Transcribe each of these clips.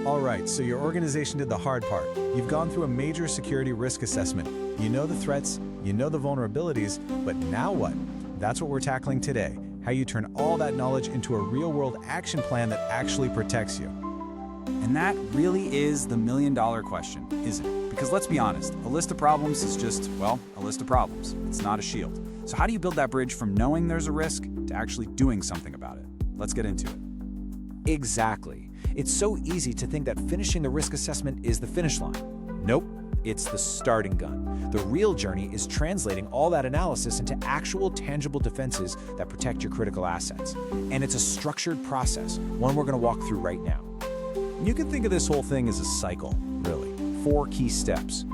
All right, so your organization did the hard part. You've gone through a major security risk assessment. You know the threats, you know the vulnerabilities, but now what? That's what we're tackling today, how you turn all that knowledge into a real-world action plan that actually protects you. And that really is the million-dollar question, isn't it? Because let's be honest, a list of problems is just, well, a list of problems. It's not a shield. So how do you build that bridge from knowing there's a risk to actually doing something about it? Let's get into it. Exactly. It's so easy to think that finishing the risk assessment is the finish line. Nope, it's the starting gun. The real journey is translating all that analysis into actual tangible defenses that protect your critical assets. And it's a structured process, one we're going to walk through right now. You can think of this whole thing as a cycle, really. 4 key steps.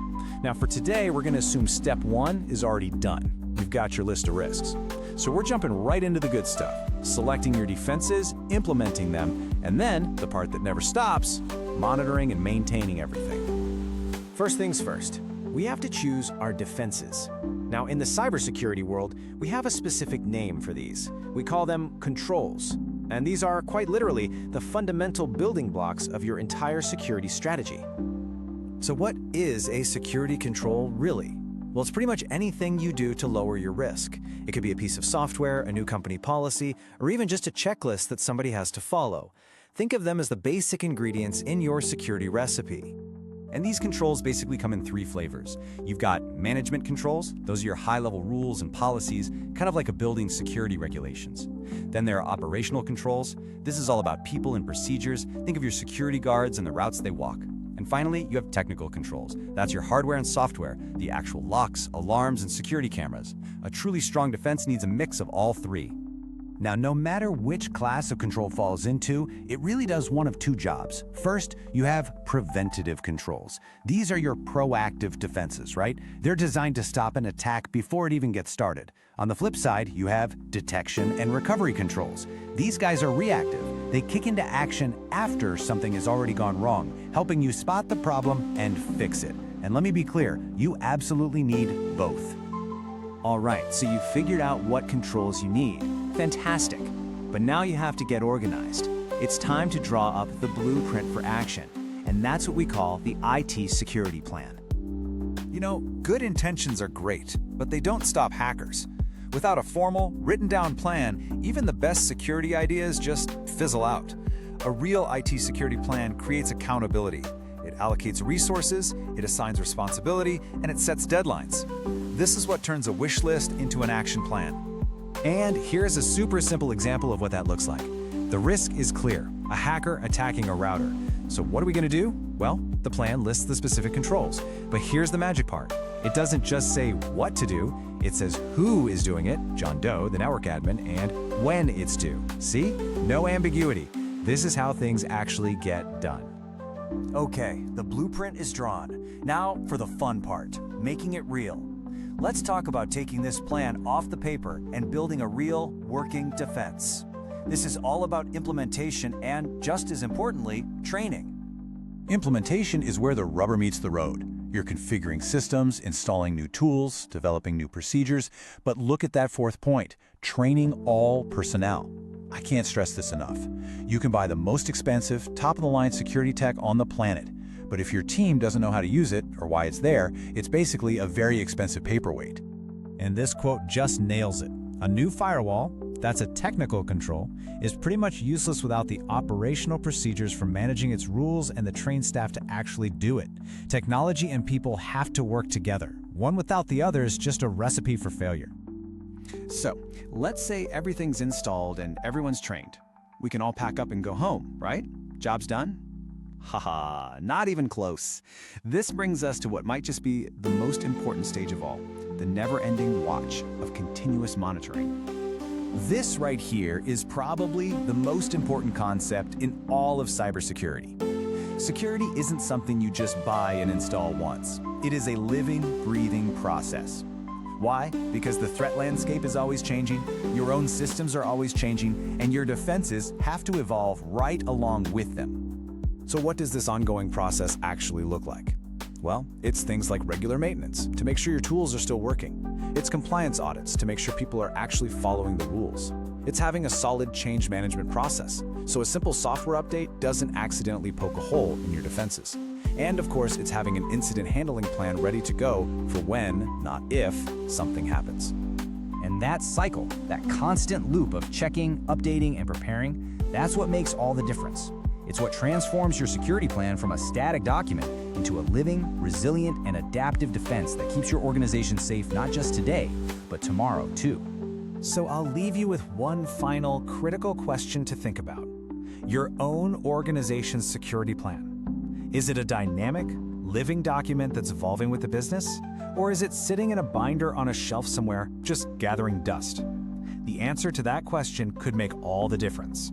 Now for today, we're going to assume step 1 is already done. You've got your list of risks. So we're jumping right into the good stuff, selecting your defenses, implementing them, and then, the part that never stops, monitoring and maintaining everything. First things first, we have to choose our defenses. Now, in the cybersecurity world, we have a specific name for these. We call them controls. And these are, quite literally, the fundamental building blocks of your entire security strategy. So what is a security control really? Well, it's pretty much anything you do to lower your risk. It could be a piece of software, a new company policy, or even just a checklist that somebody has to follow. Think of them as the basic ingredients in your security recipe. And these controls basically come in 3 flavors. You've got management controls. Those are your high-level rules and policies, kind of like a building's security regulations. Then there are operational controls. This is all about people and procedures. Think of your security guards and the routes they walk. And finally, you have technical controls. That's your hardware and software, the actual locks, alarms, and security cameras. A truly strong defense needs a mix of all 3. Now, no matter which class of control falls into, it really does one of 2 jobs. First, you have preventative controls. These are your proactive defenses, right? They're designed to stop an attack before it even gets started. On the flip side, you have detection and recovery controls. These guys are reactive. They kick into action after something has already gone wrong, helping you spot the problem and fix it. And let me be clear, you absolutely need both. All right, so you've figured out what controls you need. Fantastic. But now you have to get organized. It's time to draw up the blueprint for action. And that's what we call the IT security plan. You know, good intentions are great, but they don't stop hackers. Without a formal, written-down plan, even the best security ideas just fizzle out. A real IT security plan creates accountability. It allocates resources, it assigns responsibility, and it sets deadlines. This is what turns a wish list into an action plan. And here's a super simple example of what that looks like. The risk is clear, a hacker attacking a router. So what are we going to do? Well, the plan lists the specific controls. But here's the magic part. It doesn't just say what to do, it says who is doing it, John Doe, the network admin, and when it's due. See? No ambiguity. This is how things actually get done. Okay, the blueprint is drawn. Now for the fun part, making it real. Let's talk about taking this plan off the paper and building a real, working defense. This is all about implementation and, just as importantly, training. Implementation is where the rubber meets the road. You're configuring systems, installing new tools, developing new procedures, but look at that 4th point, training all personnel. I can't stress this enough. You can buy the most expensive, top-of-the-line security tech on the planet, but if your team doesn't know how to use it or why it's there, it's basically a very expensive paperweight. And this quote just nails it. A new firewall, that's a technical control, is pretty much useless without the operational procedures for managing its rules and the trained staff to actually do it. Technology and people have to work together. One without the other is just a recipe for failure. So, let's say everything's installed and everyone's trained. We can all pack up and go home, right? Job's done? Haha, not even close. This brings us to what might just be the most important stage of all, the never-ending watch of continuous monitoring. This right here is probably the most important concept in all of cybersecurity. Security isn't something you just buy and install once. It is a living, breathing process. Why? Because the threat landscape is always changing, your own systems are always changing, and your defenses have to evolve right along with them. So what does this ongoing process actually look like? Well, it's things like regular maintenance to make sure your tools are still working. It's compliance audits to make sure people are actually following the rules. It's having a solid change management process, so a simple software update doesn't accidentally poke a hole in your defenses. And of course, it's having an incident handling plan ready to go for when, not if, something happens. And that cycle, that constant loop of checking, updating, and preparing, that's what makes all the difference. It's what transforms your security plan from a static document into a living, resilient, and adaptive defense that keeps your organization safe not just today, but tomorrow too. So I'll leave you with one final critical question to think about. Your own organization's security plan. Is it a dynamic, living document that's evolving with the business? Or is it sitting in a binder on a shelf somewhere, just gathering dust? The answer to that question could make all the difference.